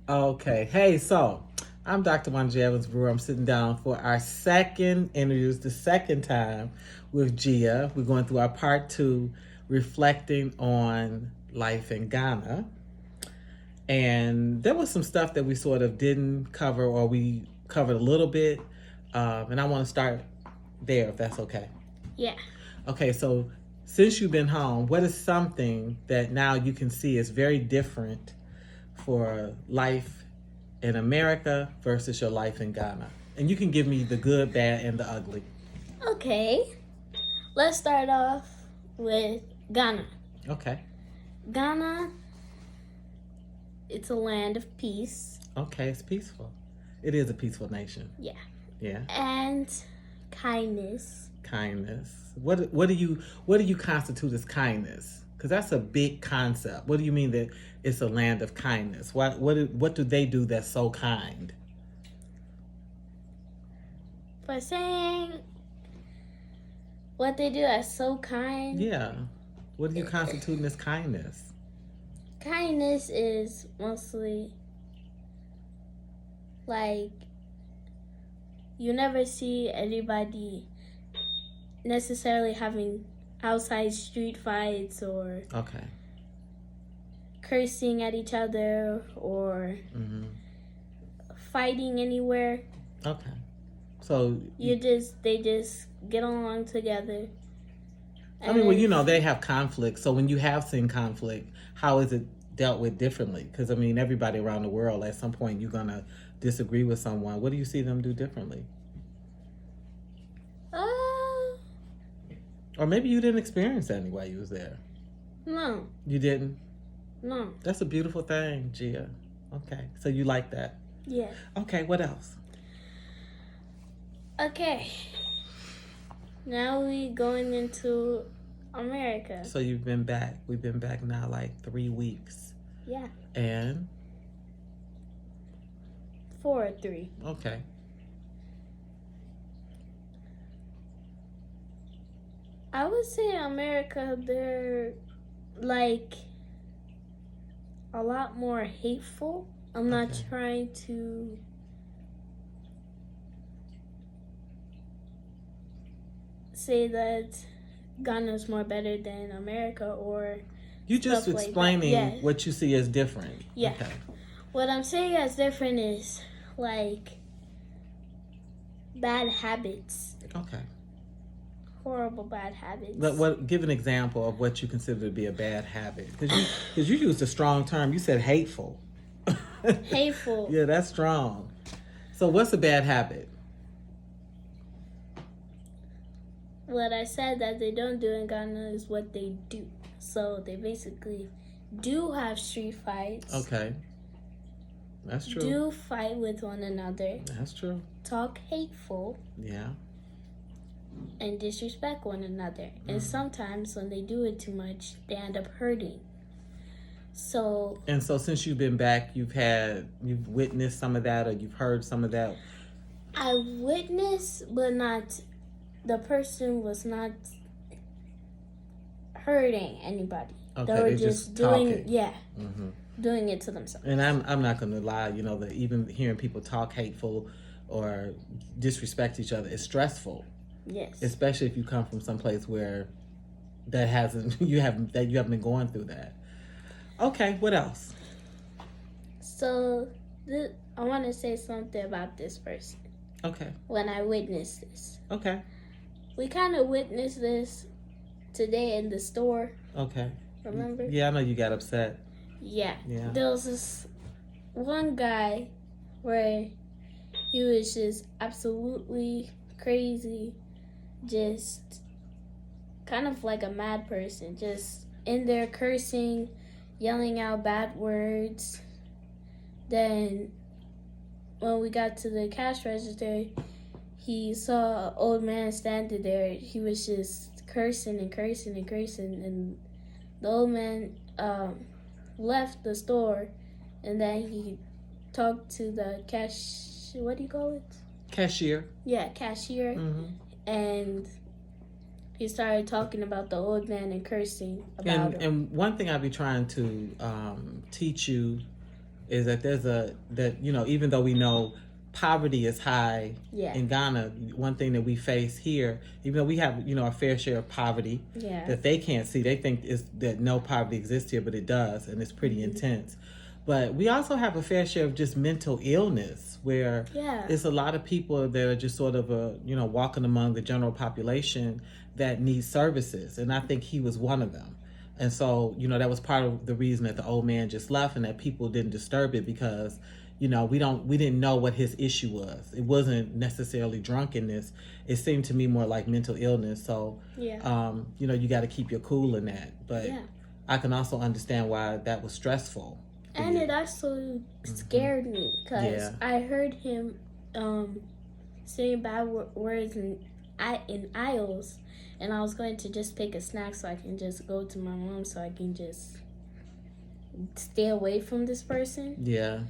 Okay. Hey, so I'm Dr. Wanda Evans-Brewer. I'm sitting down for our second interviews, the second time with Gia. We're going through our part two, reflecting on life in Ghana. And there was some stuff that we sort of didn't cover, or we covered a little bit. And I want to start there, if that's okay. Yeah. Okay, so since you've been home, what is something that now you can see is very different for life in America versus your life in Ghana? And you can give me the good, bad, and the ugly. Okay. Let's start off with Ghana. Okay. Ghana, it's a land of peace. Okay, it's peaceful. It is a peaceful nation. Yeah. Yeah. And kindness. Kindness. What do you constitute as kindness? Because that's a big concept. What do you mean that it's a land of kindness? What do they do that's so kind? For saying what they do that's so kind. Yeah. What do you constitute as kindness? Kindness is mostly like you never see anybody necessarily having outside street fights or Okay. cursing at each other or fighting anywhere. Okay. So They just get along together. I mean, well, you know, they have conflict. So when you have seen conflict, how is it dealt with differently? Because I mean, everybody around the world, at some point, you're gonna disagree with someone. What do you see them do differently? Or maybe you didn't experience that while you was there. No. You didn't? No. That's a beautiful thing, Gia. Okay, so you like that? Yeah. Okay, what else? Okay. Now we going into America. So you've been back. We've been back now like 3 weeks. Yeah. And? 4 or 3. Okay. I would say America, they're like a lot more hateful. I'm not trying to say that Ghana's more better than America or you just explaining like what you see as different. Yeah. Okay. What I'm saying as different is like bad habits. Okay. Horrible bad habits. But give an example of what you consider to be a bad habit. Because you used a strong term. You said hateful. Hateful. Yeah, that's strong. So what's a bad habit? What I said that they don't do in Ghana is what they do. So they basically do have street fights. Okay. That's true. Do fight with one another. That's true. Talk hateful. Yeah. And disrespect one another. And sometimes when they do it too much, they end up hurting. So since you've been back, you've witnessed some of that, or you've heard some of that? I witnessed, but not, the person was not hurting anybody. Okay, they were they're just doing talking. Doing it to themselves. And I'm not going to lie, you know, that even hearing people talk hateful or disrespect each other is stressful. Yes. Especially if you come from someplace where you haven't been going through that. Okay, what else? So I want to say something about this person. Okay. When I witnessed this. Okay. We kind of witnessed this today in the store. Okay. Remember? Yeah, I know you got upset. Yeah. Yeah. There was this one guy where he was just absolutely crazy, just kind of like a mad person, just in there cursing, yelling out bad words. Then when we got to the cash register, he saw an old man standing there. He was just cursing and cursing and cursing, and the old man left the store, and then he talked to the what do you call it? Cashier. Yeah, cashier. And he started talking about the old man and cursing about him. And one thing I'll be trying to teach you is that even though we know poverty is high Yeah. in Ghana, one thing that we face here, even though we have a fair share of poverty Yeah. that they can't see, they think is that no poverty exists here, but it does, and it's pretty intense. But we also have a fair share of just mental illness, where it's a lot of people that are just sort of walking among the general population that need services, and I think he was one of them. And so, that was part of the reason that the old man just left, and that people didn't disturb it, because, we didn't know what his issue was. It wasn't necessarily drunkenness. It seemed to me more like mental illness. So, you got to keep your cool in that. But I can also understand why that was stressful. And it also scared me, because I heard him saying bad words in aisles. And I was going to just pick a snack so I can just go to my mom so I can just stay away from this person. Yeah.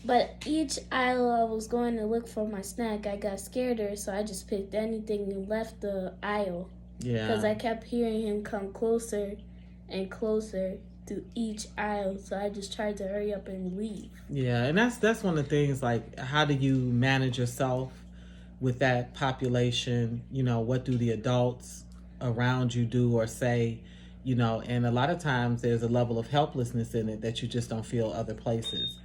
But each aisle I was going to look for my snack, I got scared, so I just picked anything and left the aisle. Yeah. Because I kept hearing him come closer and closer to each aisle, so I just tried to hurry up and leave. Yeah, and that's one of the things, like, how do you manage yourself with that population? What do the adults around you do or say? And a lot of times there's a level of helplessness in it that you just don't feel other places.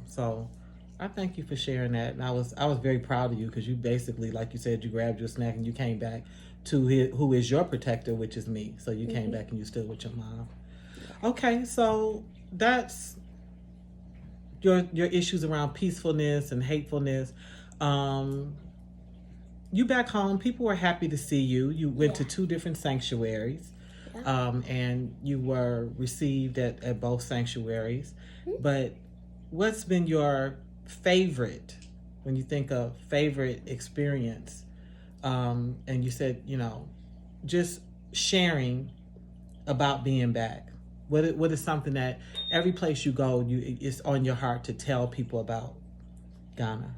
So I thank you for sharing that, and I was very proud of you, because you basically, like you said, you grabbed your snack and you came back to who is your protector, which is me. So you came back and you stood with your mom. Okay, so that's your issues around peacefulness and hatefulness. You back home, people were happy to see you. You went to 2 different sanctuaries, and you were received at both sanctuaries. But what's been your favorite, when you think of favorite experience? And you said, just sharing about being back. What is something that every place you go, it's on your heart to tell people about Ghana?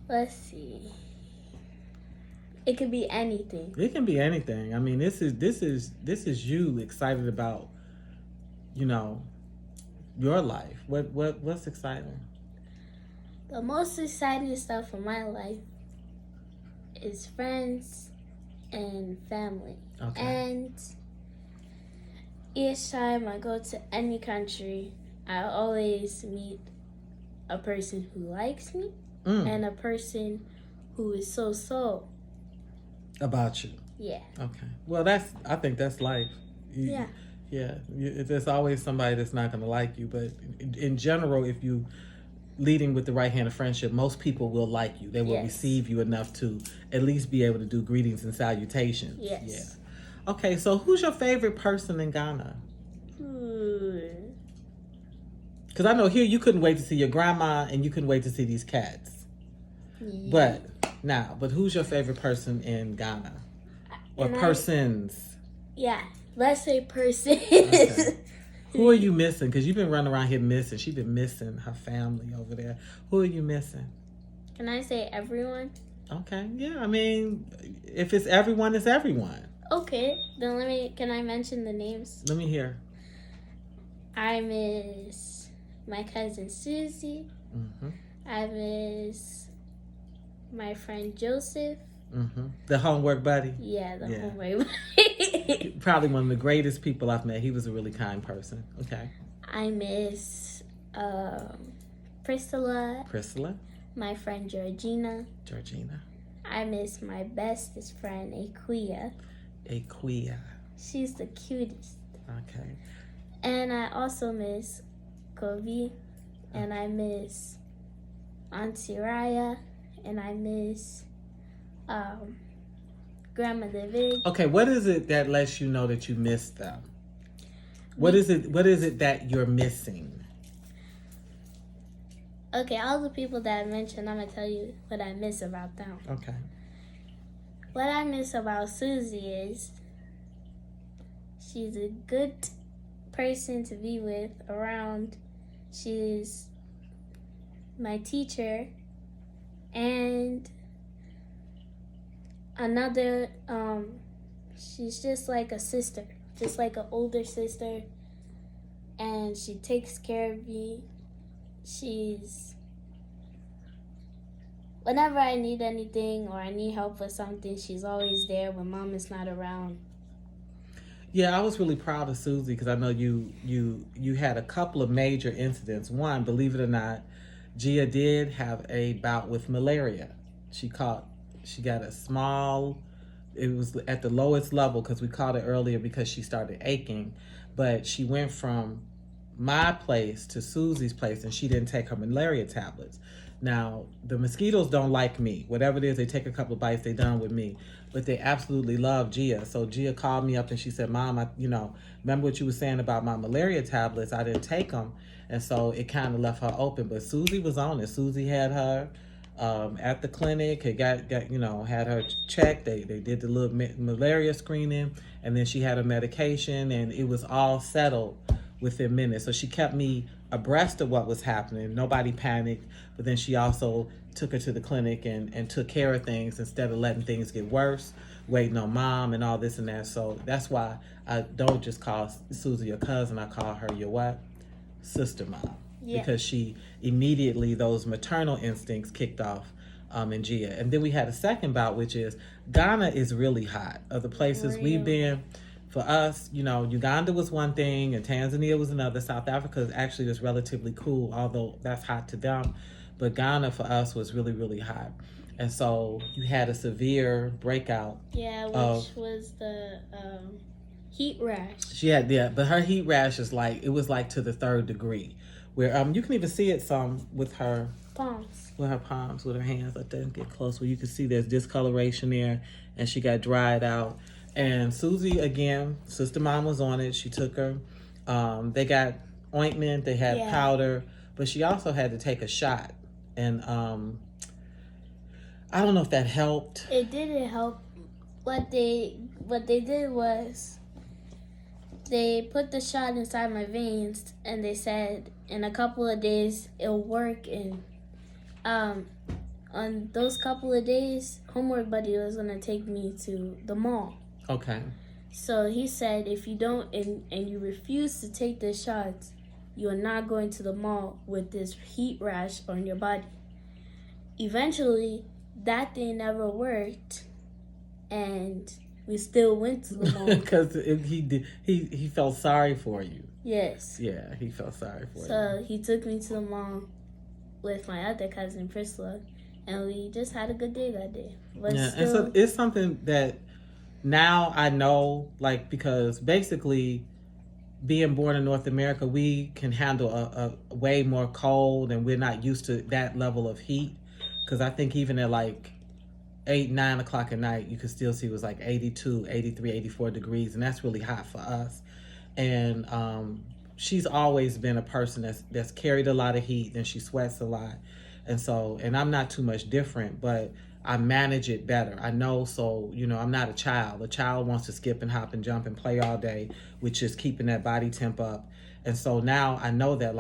Let's see. It could be anything. It can be anything. I mean, this is you excited about, your life. What's exciting? The most exciting stuff in my life is friends and family. Okay. And each time I go to any country, I always meet a person who likes me and a person who is so about you. Yeah. Okay. Well, I think that's life. Yeah. There's always somebody that's not going to like you, but in general, if you leading with the right hand of friendship, most people will like you. They will receive you enough to at least be able to do greetings and salutations. Yes. Yeah. Okay, so who's your favorite person in Ghana? Because I know here you couldn't wait to see your grandma and you couldn't wait to see these cats. Yeah. But who's your favorite person in Ghana? Or persons? Yeah, let's say person. Okay. Who are you missing? Because you've been running around here missing. She's been missing her family over there. Who are you missing? Can I say everyone? Okay, yeah. I mean, if it's everyone, it's everyone. Okay, then can I mention the names? Let me hear. I miss my cousin Susie. Mm-hmm. I miss my friend Joseph. Mm-hmm. The homework buddy? Yeah, the homework buddy. Probably one of the greatest people I've met. He was a really kind person. Okay. I miss Priscilla. Priscilla? My friend Georgina. Georgina. I miss my bestest friend, Aquia. Aquia. She's the cutest. Okay. And I also miss Kobe. And I miss Auntie Raya. And I miss Grandmother Vig. Okay, what is it that lets you know that you miss them? What is it that you're missing? Okay, all the people that I mentioned, I'm going to tell you what I miss about them. Okay. What I miss about Susie is she's a good person to be with around. She's my teacher. And another, she's just like a sister just like an older sister, and she takes care of me. Whenever I need anything or I need help with something, she's always there when Mom is not around. Yeah, I was really proud of Susie because I know you had a couple of major incidents. One, believe it or not, Gia did have a bout with malaria. She got a small, it was at the lowest level because we caught it earlier because she started aching, but she went from my place to Susie's place and she didn't take her malaria tablets. Now, the mosquitoes don't like me. Whatever it is, they take a couple of bites, they done with me. But they absolutely love Gia. So Gia called me up and she said, Mom, remember what you were saying about my malaria tablets? I didn't take them. And so it kind of left her open. But Susie was on it. Susie had her at the clinic, had had her checked. They did the little malaria screening. And then she had her medication. And it was all settled within minutes. So she kept me abreast of what was happening. Nobody panicked, but then she also took her to the clinic and took care of things instead of letting things get worse, waiting on Mom and all this and that. So that's why I don't just call Susie your cousin. I call her your what? Sister Mom. Yeah. Because she immediately, those maternal instincts kicked off in Gia. And then we had a second bout, which is Ghana is really hot. Of the places we've been, for us, Uganda was one thing and Tanzania was another. South Africa is actually just relatively cool, although that's hot to them. But Ghana for us was really, really hot. And so you had a severe breakout. Yeah, which was the heat rash. She had, but her heat rash is it was to the 3rd degree. Where you can even see it some with her palms. With her palms, with her hands. Let them get close where you can see there's discoloration there and she got dried out. And Susie, again, Sister Mom was on it. She took her. They got ointment. They had powder. But she also had to take a shot. And I don't know if that helped. It didn't help. What they did was they put the shot inside my veins. And they said in a couple of days it'll work. And on those couple of days, Homework Buddy was going to take me to the mall. Okay. So he said, if you don't and you refuse to take the shots, you are not going to the mall with this heat rash on your body. Eventually, that thing never worked, and we still went to the mall because he felt sorry for you. Yes. Yeah, he felt sorry for you. So he took me to the mall with my other cousin Priscilla, and we just had a good day that day. But and so it's something that. Now I know, because basically being born in North America, we can handle a way more cold and we're not used to that level of heat. Because I think even at 8, 9 o'clock at night, you could still see it was 82, 83, 84 degrees. And that's really hot for us. And she's always been a person that's carried a lot of heat and she sweats a lot. And I'm not too much different, but I manage it better. I know, so, I'm not a child. A child wants to skip and hop and jump and play all day, which is keeping that body temp up. And so now I know that,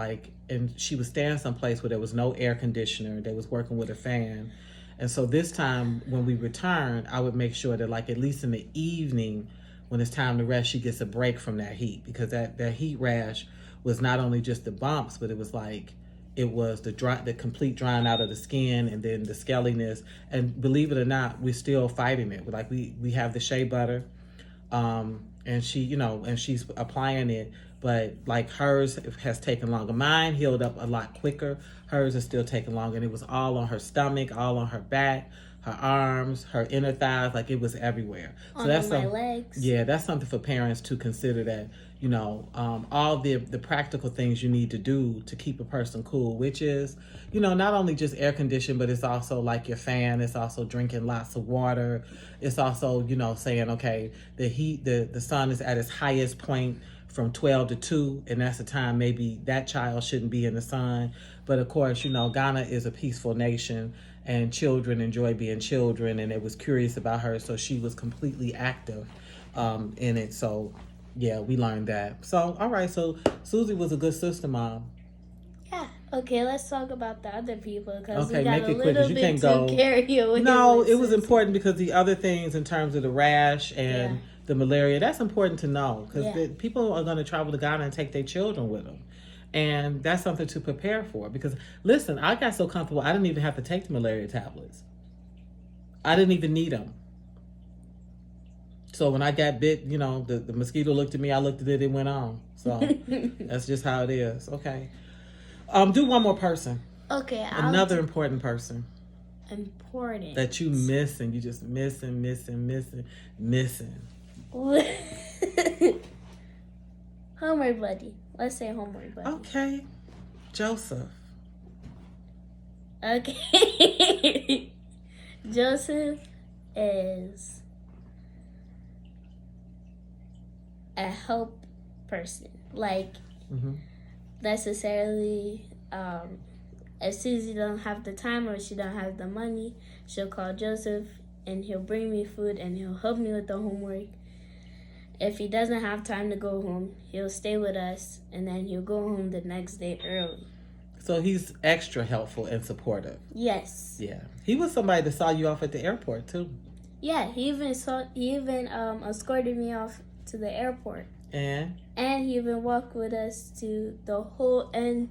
and she was staying someplace where there was no air conditioner. They was working with a fan. And so this time when we returned, I would make sure that, at least in the evening, when it's time to rest, she gets a break from that heat. Because that heat rash was not only just the bumps, but it was it was the complete drying out of the skin and then the scaliness. And believe it or not, we're still fighting it. We have the shea butter, and she, and she's applying it, but hers has taken longer. Mine healed up a lot quicker. Hers is still taking longer. And it was all on her stomach, all on her back, her arms, her inner thighs, it was everywhere. So that's my legs. Yeah, that's something for parents to consider, that all the practical things you need to do to keep a person cool, which is, not only just air conditioning, but it's also your fan. It's also drinking lots of water. It's also, saying, okay, the heat, the sun is at its highest point from 12 to 2, and that's the time maybe that child shouldn't be in the sun. But of course, Ghana is a peaceful nation, and children enjoy being children, and it was curious about her, so she was completely active in it. So yeah, we learned that. So all right, so Susie was a good sister mom. Yeah. Okay, let's talk about the other people, because okay, we got make a it quick, little you bit can't too carried away. No, it was important because the other things in terms of the rash and the malaria. That's important to know because Yeah. people are going to travel to Ghana and take their children with them. And that's something to prepare for because, listen, I got so comfortable, I didn't even have to take the malaria tablets. I didn't even need them. So when I got bit, the mosquito looked at me, I looked at it, it went on. So that's just how it is. Okay. Do one more person. Okay. Another important person. Important. That you missing. You just missing. Homework buddy. Let's say homework buddy. Okay. Joseph. Okay. Joseph is a help person. Like, necessarily, if Susie don't have the time or she don't have the money, she'll call Joseph and he'll bring me food and he'll help me with the homework. If he doesn't have time to go home, he'll stay with us and then he'll go home the next day early. So he's extra helpful and supportive. Yes. Yeah. He was somebody that saw you off at the airport too. Yeah, he even escorted me off to the airport. And he even walked with us to the whole end,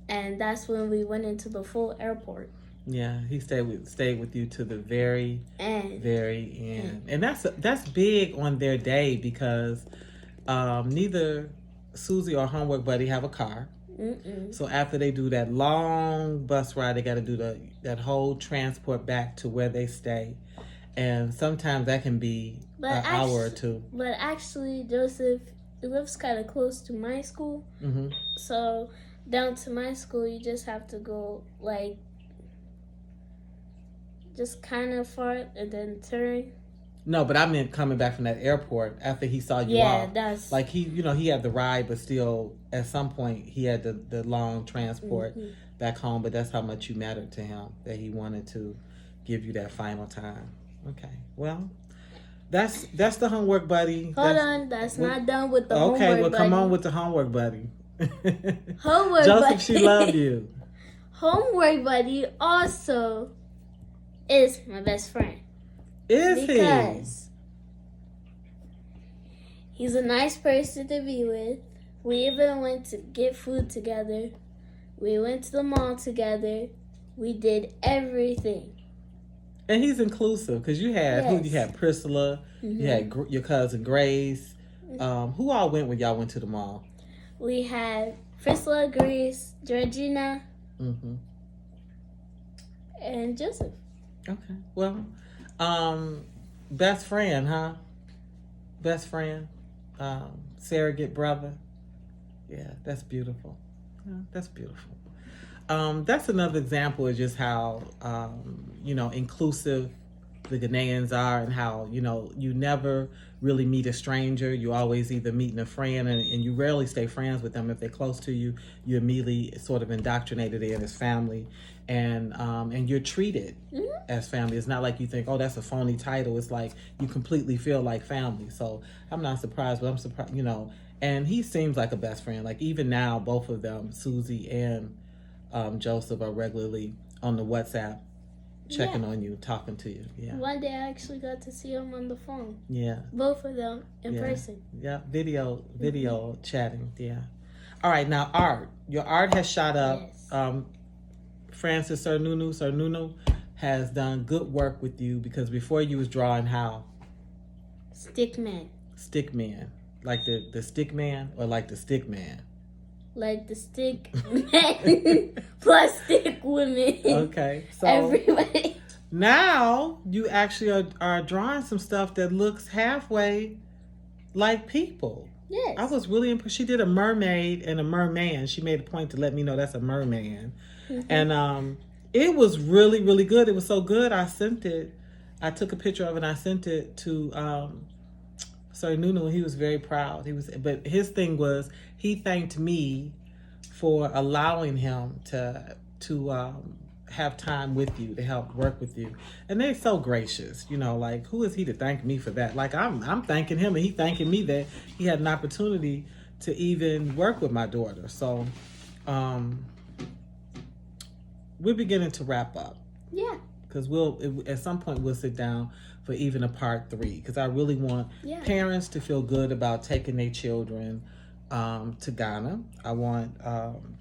and that's when we went into the full airport. Yeah, he stayed with you to the very very end. And that's big on their day because neither Susie or homework buddy have a car. So after they do that long bus ride, they got to do that whole transport back to where they stay. And sometimes that can be an hour or two. But actually, Joseph lives kind of close to my school. So down to my school, you just have to go, like, just kind of far and then turn. No, but I meant coming back from that airport after he saw you off. Yeah, that's... Like, he had the ride, but still, at some point, he had the long transport back home. But that's how much you mattered to him, that he wanted to give you that final time. Okay, well, that's the homework buddy. Hold on, that's not done with the homework buddy. Okay, well, come on with the homework buddy. Homework Joseph, buddy. she loved you. Homework buddy also is my best friend. Is because he's a nice person to be with. We even went to get food together. We went to the mall together. We did everything. And he's inclusive because you had Yes. you had Priscilla, you had your cousin Grace. Who all went when y'all went to the mall? We had Priscilla, Grace, Georgina, and Joseph. Okay, well, best friend, huh? Best friend, surrogate brother. Yeah, that's beautiful. Yeah, that's beautiful. That's another example of just how, inclusive the Ghanaians are and how, you never really meet a stranger. You always either meeting a friend and you rarely stay friends with them. If they're close to you, you immediately sort of indoctrinated in as family and you're treated as family. It's not like you think, oh, that's a phony title. It's like you completely feel like family. So I'm not surprised, but I'm surprised, and he seems like a best friend. Like even now, both of them, Susie and Joseph, are regularly on the WhatsApp checking on you, talking to you. Yeah. One day I actually got to see him on the phone. Yeah. Both of them in person. Yeah. Video chatting. Yeah. All right. Now art. Your art has shot up. Yes. Francis Sir Nunu has done good work with you because before you was drawing how? Stickman. Stickman. Like the stick man or like the stick man? Like the stick men plus stick women. Okay. So everybody. Now you actually are drawing some stuff that looks halfway like people. Yes. I was really impressed. She did a mermaid and a merman. She made a point to let me know that's a merman. And it was really, really good. It was so good I sent it. I took a picture of it and I sent it to Sir Nunu. He was very proud. But his thing was he thanked me for allowing him to have time with you, to help work with you. And they're so gracious, like who is he to thank me for that? Like I'm thanking him and he thanking me that he had an opportunity to even work with my daughter. So we're beginning to wrap up. Yeah. because at some point we'll sit down for even a part 3, because I really want parents to feel good about taking their children to Ghana. I want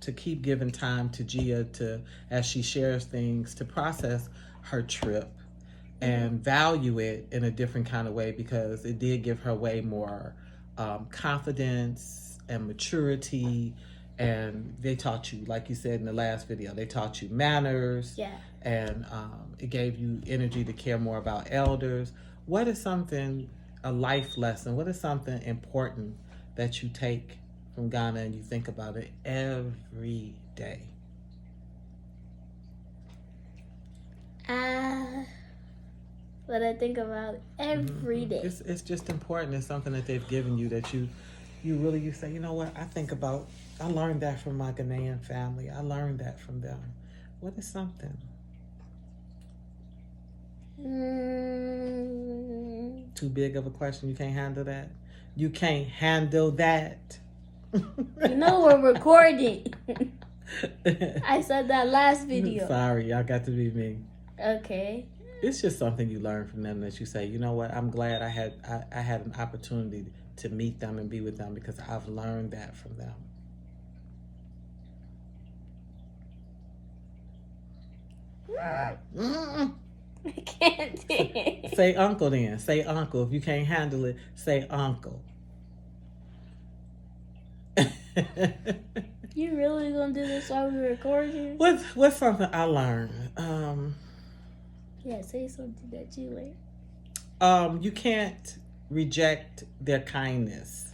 to keep giving time to Gia as she shares things, to process her trip and value it in a different kind of way, because it did give her way more confidence and maturity. And they taught you, like you said in the last video, they taught you manners. Yeah. And it gave you energy to care more about elders. What is something, a life lesson, what is something important that you take from Ghana and you think about it every day? What I think about every day. It's just important. It's something that they've given you that you say, you know what, I learned that from my Ghanaian family. I learned that from them. What is something? Too big of a question? You can't handle that? You can't handle that? You know we're recording. I said that last video. Sorry, y'all got to be me. Okay. It's just something you learn from them that you say, you know what, I'm glad I had an opportunity to meet them and be with them, because I've learned that from them. I can't do it. Say uncle then. Say uncle. If you can't handle it, say uncle. You really gonna do this while we're recording? What's something I learned? Yeah, say something that you learned. You can't reject their kindness.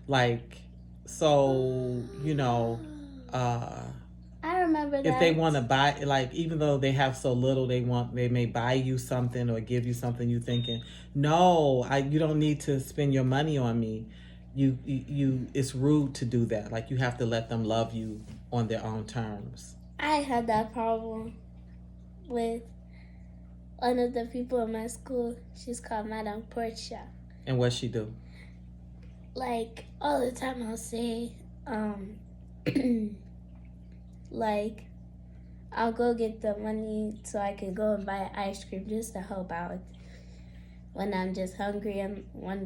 Like, so, I remember that. If they want to buy, like, even though they have so little, they may buy you something or give you something, you thinking, no, you don't need to spend your money on me. It's rude to do that. Like, you have to let them love you on their own terms. I had that problem with one of the people in my school. She's called Madame Portia. And what she do? Like, all the time I'll say, like, I'll go get the money so I can go and buy ice cream just to help out when I'm just hungry and one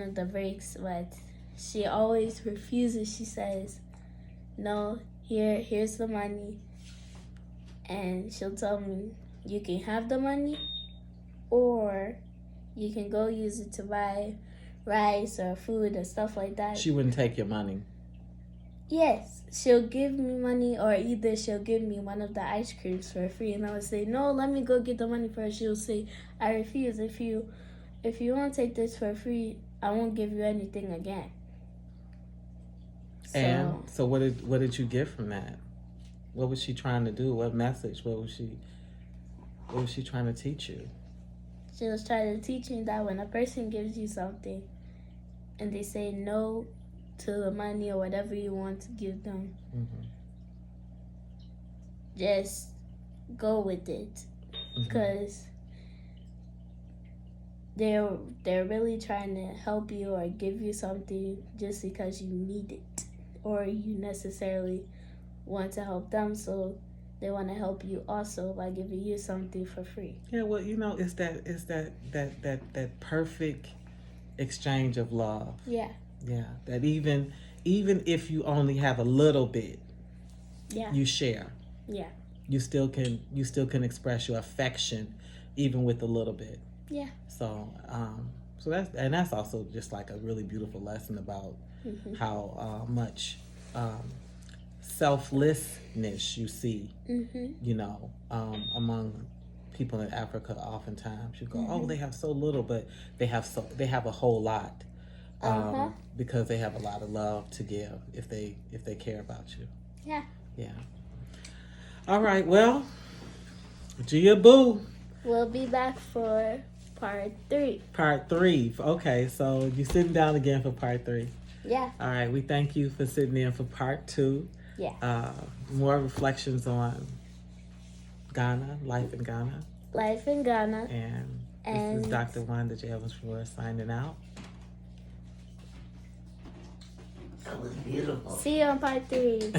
of the breaks, but she always refuses. She says, no, here's the money, and she'll tell me, you can have the money, or you can go use it to buy rice or food or stuff like that. She wouldn't take your money. Yes, she'll give me money, or either she'll give me one of the ice creams for free, and I would say, no, let me go get the money first. She'll say, I refuse. If you won't take this for free, I won't give you anything again. And so what did you get from that? What was she trying to do? What message? What was she trying to teach you? She was trying to teach me that when a person gives you something and they say no to the money or whatever you want to give them, just go with it, because they're really trying to help you or give you something just because you need it, or you necessarily want to help them, so they want to help you also by giving you something for free. Yeah, well, it's that perfect exchange of love. Yeah. Yeah, that even if you only have a little bit, you share. Yeah. You still can express your affection even with a little bit. Yeah. So that's also just like a really beautiful lesson about how much selflessness you see, among people in Africa. Oftentimes you go, oh, they have so little, but they have a whole lot, because they have a lot of love to give if they care about you. Yeah. Yeah. All right. Well, Gia Boo. We'll be back for part 3. Part 3. Okay, so you're sitting down again for part 3. Yeah. All right. We thank you for sitting in for part 2. Yeah. More reflections on Ghana, life in Ghana. Life in Ghana. And this is Dr. Wanda J. Evans-Brewer signing out. That was beautiful. See you on part 3.